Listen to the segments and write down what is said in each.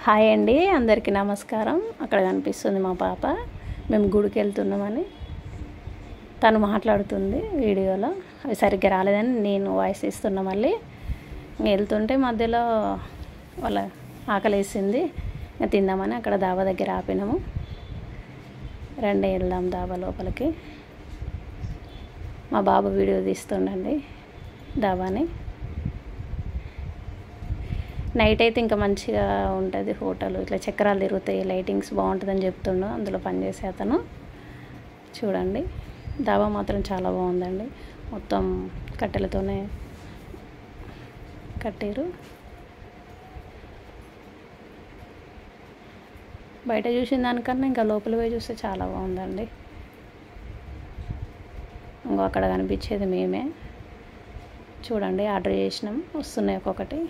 Hi అండి, అందరికీ నమస్కారం. అక్కడ కనిపిస్తుంది మా పాప. మేము గుడికి వెళ్తున్నామని తను మాట్లాడుతుంది వీడియోలో. అవి సరిగ్గా రాలేదని నేను వాయిస్ ఇస్తున్నా. మళ్ళీ వెళ్తుంటే మధ్యలో వాళ్ళ ఆకలి వేసింది, తిందామని అక్కడ దాబా దగ్గర ఆపినాము. రండి వెళ్దాం దాబా లోపలికి. మా బాబు వీడియో తీస్తుండండి దాబాని. నైట్ అయితే ఇంకా మంచిగా ఉంటుంది హోటల్. ఇట్లా చక్రాలు తిరుగుతాయి, లైటింగ్స్ బాగుంటుందని చెప్తుండు అందులో పనిచేసే అతను. చూడండి, దాబా మాత్రం చాలా బాగుందండి. మొత్తం కట్టెలతోనే కట్టారు. బయట చూసిన దానికన్నా ఇంకా లోపల పోయి చూస్తే చాలా బాగుందండి. ఇంకో అక్కడ కనిపించేది మేమే. చూడండి, ఆర్డర్ చేసినాం, వస్తున్నాయి ఒక్కొక్కటి.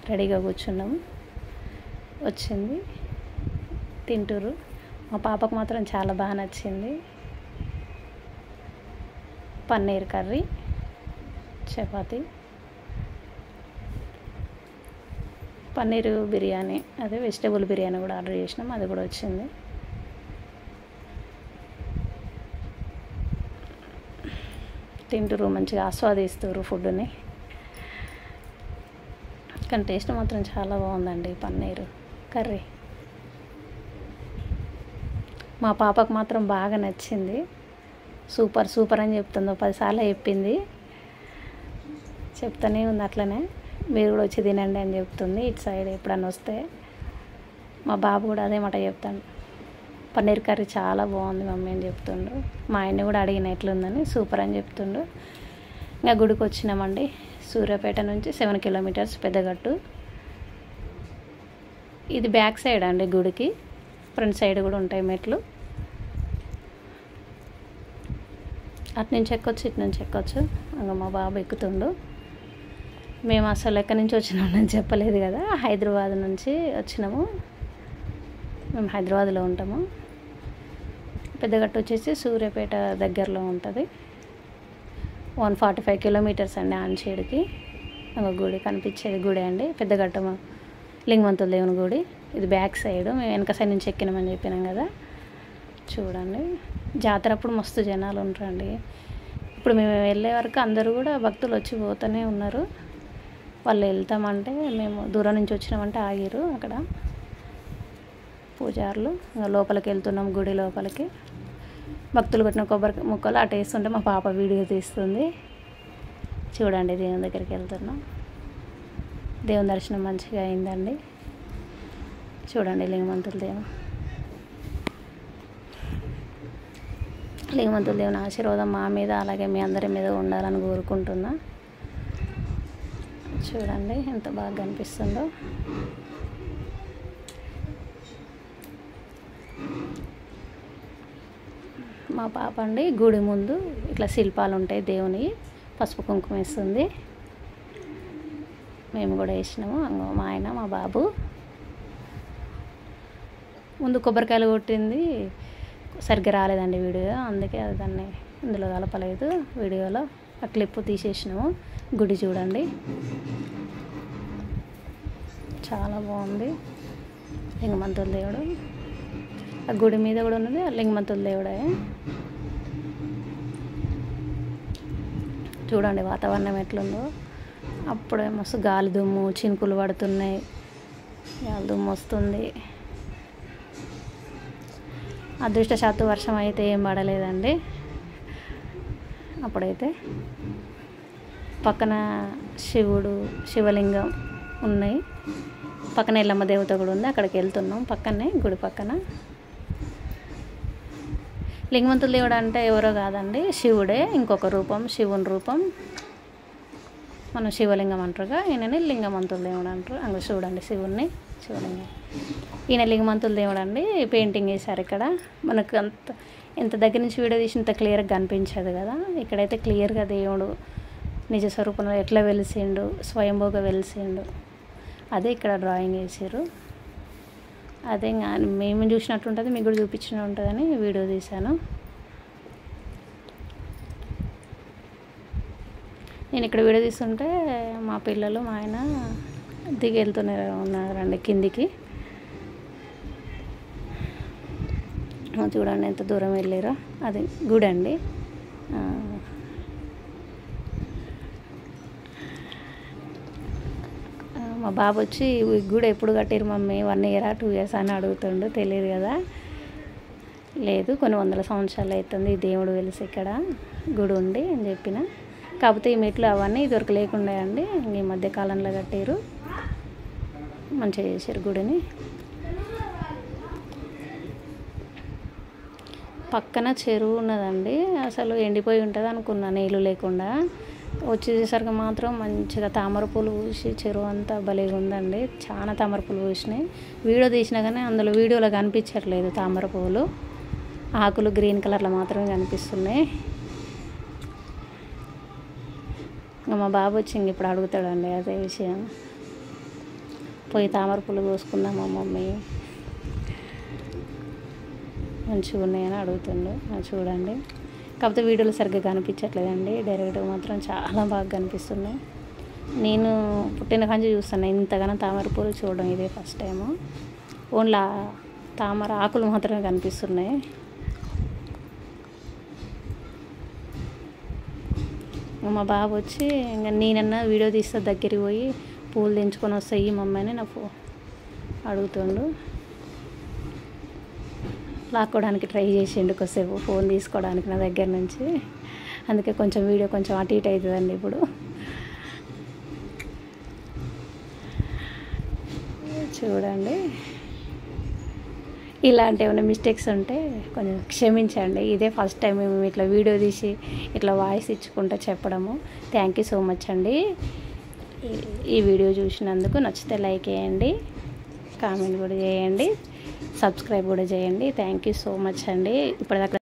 రెడీగా కూర్చున్నాము, వచ్చింది, తింటురు. మా పాపకు మాత్రం చాలా బాగా నచ్చింది. పన్నీర్ కర్రీ, చపాతి, పన్నీరు బిర్యానీ, అదే వెజిటేబుల్ బిర్యానీ కూడా ఆర్డర్ చేసినాం, అది కూడా వచ్చింది. తింటురు, మంచిగా ఆస్వాదిస్తున్నారు ఫుడ్ని. కానీ టేస్ట్ మాత్రం చాలా బాగుందండి పన్నీరు కర్రీ. మా పాపకు మాత్రం బాగా నచ్చింది. సూపర్ సూపర్ అని చెప్తుంది, 10 సార్లు చెప్పింది. చెప్తానే ఉంది అట్లనే. మీరు కూడా వచ్చి తినండి అని చెప్తుంది. ఇటు సైడ్ ఎప్పుడన్నా వస్తే మా బాబు కూడా అదే మాట చెప్తాను, పన్నీర్ కర్రీ చాలా బాగుంది మమ్మీ అని చెప్తుండు. మా ఆయన్ని కూడా అడిగిన ఎట్లుందని, సూపర్ అని చెప్తుండు. ఇంకా గుడికి వచ్చినామండి. సూర్యాపేట నుంచి 7 కిలోమీటర్స్ పెద్దగట్టు. ఇది బ్యాక్ సైడ్ అండి గుడికి. ఫ్రంట్ సైడ్ కూడా ఉంటాయి మెట్లు. అటు నుంచి ఎక్కొచ్చు, ఇటు నుంచి ఎక్కొచ్చు. ఇంకా మా బాబు ఎక్కుతుండు. మేము అసలు ఎక్కడి నుంచి వచ్చినామని చెప్పలేదు కదా, హైదరాబాద్ నుంచి వచ్చినాము. మేము హైదరాబాద్లో ఉంటాము. పెద్దగట్టు వచ్చేసి సూర్యాపేట దగ్గరలో ఉంటుంది. 145 కిలోమీటర్స్ అండి ఆన్షేడ్కి. ఒక గుడి కనిపించేది గుడి అండి, పెద్దగట్టు లింగమంతుల దేవుని గుడి. ఇది బ్యాక్ సైడ్. మేము వెనక సైడ్ నుంచి ఎక్కినామని చెప్పినాం కదా. చూడండి, జాతర అప్పుడు మస్తు జనాలు ఉంటారండి. ఇప్పుడు మేము వెళ్ళే వరకు అందరూ కూడా భక్తులు వచ్చి పోతూనే ఉన్నారు. వాళ్ళు వెళ్తామంటే మేము దూరం నుంచి వచ్చినామంటే ఆగిరు అక్కడ పూజారులు. లోపలికి వెళ్తున్నాం గుడి లోపలికి. భక్తులు కొట్టిన కొబ్బరి ముక్కలు అటు వేస్తుంటే మా పాప వీడియో తీస్తుంది. చూడండి, దేవుని దగ్గరికి వెళ్తున్నాం. దేవుని దర్శనం మంచిగా అయిందండి. చూడండి, లింగమంతుల దేవుని ఆశీర్వాదం మా మీద అలాగే మీ అందరి మీద ఉండాలని కోరుకుంటున్నా. చూడండి ఎంత బాగా కనిపిస్తుందో. మా పాప అండి గుడి ముందు ఇట్లా శిల్పాలు ఉంటాయి దేవుని, పసుపు కుంకుమ వేస్తుంది. మేము కూడా వేసినాము. మా ఆయన మా బాబు ముందు కొబ్బరికాయలు కొట్టింది సరిగ్గా రాలేదండి వీడియో, అందుకే అది దాన్ని ఇందులో కలపలేదు వీడియోలో. ఆ క్లిప్ తీసేసినాము. గుడి చూడండి, చాలా బాగుంది. లింగమంతుల దేవుడు ఆ గుడి మీద కూడా ఉన్నది, ఆ లింగమంతుల దేవుడే. చూడండి వాతావరణం ఎట్లుందో. అప్పుడే మస్తు గాలి దుమ్ము, చినుకులు పడుతున్నాయి, గాలి దుమ్ము వస్తుంది. అదృష్టశాత్తు వర్షం అయితే ఏం పడలేదండి అప్పుడైతే. పక్కన శివలింగం ఉన్నాయి, పక్కన ఎల్లమ్మ దేవత కూడా ఉంది. అక్కడికి వెళ్తున్నాం, పక్కనే గుడి పక్కన. లింగమంతుల దేవుడు అంటే ఎవరో కాదండి, శివుడే. ఇంకొక రూపం, శివుని రూపం. మనం శివలింగం అంటారుగా, ఈయనని లింగమంతుల దేవుడు అంటారు. అంగ చూడండి శివుణ్ణి, శివలింగం. ఈయన లింగమంతుల దేవుడు అండి. పెయింటింగ్ వేశారు ఇక్కడ. మనకు ఎంత దగ్గర నుంచి వీడియో తీసి ఇంత క్లియర్గా కనిపించదు కదా. ఇక్కడైతే క్లియర్గా దేవుడు నిజ స్వరూపంలో ఎట్లా వెలిసిండు, స్వయంభూగా వెలిసిండు, అదే ఇక్కడ డ్రాయింగ్ వేసారు. అదే మేము చూసినట్టు ఉంటుంది, మీకు కూడా చూపించినట్టు ఉంటుందని వీడియో తీశాను. నేను ఇక్కడ వీడియో తీస్తుంటే మా పిల్లలు, మా ఆయన దిగి వెళ్తూనే ఉన్నారండి కిందికి. చూడండి ఎంత దూరం వెళ్ళారో. అది గుడి అండి. మా బాబు వచ్చి ఈ గుడి ఎప్పుడు కట్టారు మమ్మీ, 1 year 2 years అని అడుగుతుండు. తెలియదు కదా. లేదు, కొన్ని వందల సంవత్సరాలు అవుతుంది ఈ దేవుడు వెలిసి ఇక్కడ గుడి ఉండి అని చెప్పిన. కాకపోతే ఈ మెట్లు అవన్నీ ఇదివరకు లేకుండా అండి, ఈ మధ్యకాలంలో కట్టారు. మంచిగా చేశారు గుడిని. పక్కన చెరువు ఉన్నదండి. అసలు ఎండిపోయి ఉంటుంది అనుకున్నా నీళ్ళు లేకుండా. వచ్చేసరికి మాత్రం మంచిగా తామర పూలు పూసి చెరువు అంతా భలేగా ఉందండి. చాలా తామర పూలు పూసినాయి. వీడియో తీసినా కానీ అందులో వీడియోలో కనిపించట్లేదు తామర పువ్వులు. ఆకులు గ్రీన్ కలర్లో మాత్రమే కనిపిస్తున్నాయి. ఇంకా మా బాబు వచ్చి ఇప్పుడు అడుగుతాడండి అదే విషయం. పోయి తామర పూలు కోసుకుందామా మమ్మీ, మంచిగా ఉన్నాయని అడుగుతుండు. చూడండి. కాకపోతే వీడియోలో సరిగ్గా కనిపించట్లేదండి. డైరెక్ట్గా మాత్రం చాలా బాగా కనిపిస్తున్నాయి. నేను పుట్టిన కాంచి చూస్తాను ఇంతగానో తామర పూలు చూడడం ఇదే ఫస్ట్ టైము. ఓన్లీ తామర ఆకులు మాత్రమే కనిపిస్తున్నాయి. మా బాబు వచ్చి ఇంకా నేనన్నా వీడియో తీస్తే దగ్గరికి పోయి పూలు తెంచుకొని వస్తాయి మమ్మీ అని నాకు అడుగుతుండు. లాక్కోవడానికి ట్రై చేసిండు కొద్దిసేపు ఫోన్ తీసుకోవడానికి నా దగ్గర నుంచి. అందుకే కొంచెం వీడియో కొంచెం అటు ఇటు అవుతుందండి. ఇప్పుడు చూడండి. ఇలాంటి ఏమైనా మిస్టేక్స్ ఉంటే కొంచెం క్షమించండి. ఇదే ఫస్ట్ టైం మేము ఇట్లా వీడియో తీసి ఇట్లా వాయిస్ ఇచ్చుకుంటూ చెప్పడము. థ్యాంక్ యూ సో మచ్ అండి. ఈ వీడియో చూసినందుకు. నచ్చితే లైక్ చేయండి, కామెంట్ కూడా చేయండి, సబ్స్క్రైబ్ కూడా చేయండి. థ్యాంక్ యూ సో మచ్ అండి. ఇప్పటిదాకా